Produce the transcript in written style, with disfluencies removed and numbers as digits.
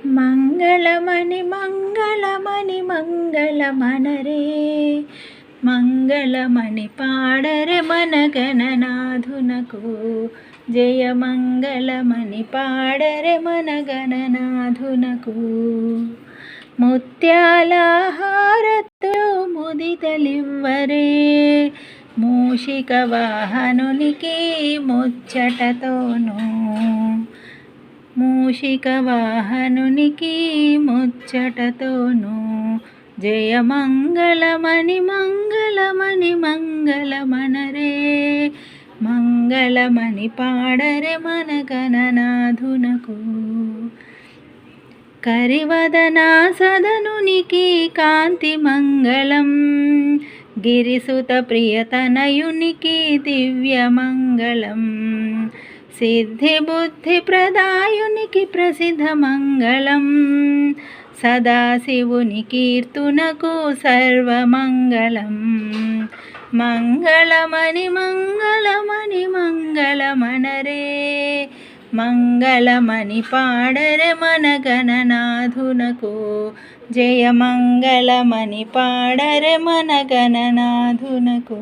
మంగళమణి మంగళమణి మంగళమనరే మంగళమణి పాడరే మన గణనాథునకు జయ మంగళమణి పాడరే మన గణనాథునకు ముత్యాల హారతులు ముదితలివ్వరే మూషిక వాహనునికి ముచ్చటతోను మూషిక వాహనునికి ముచ్చటతోను జయ మంగళమణి మంగళమణి మంగళమనరే మంగళమణి పాడరే మన గణనాథునకు కరివదనా సదనునికి కాంతి మంగళం గిరిసుత ప్రియతనయునికి దివ్య మంగళం సిద్ధి బుద్ధి ప్రదాయునికి ప్రసిద్ధ మంగళం సదాశివుని కీర్తునకు సర్వమంగళం మంగళమణి మంగళమణి మంగళమనరే మంగళమణి పాడరే మన గణనాథునకు జయ మంగళమణి పాడరే మన గణనాథునకు.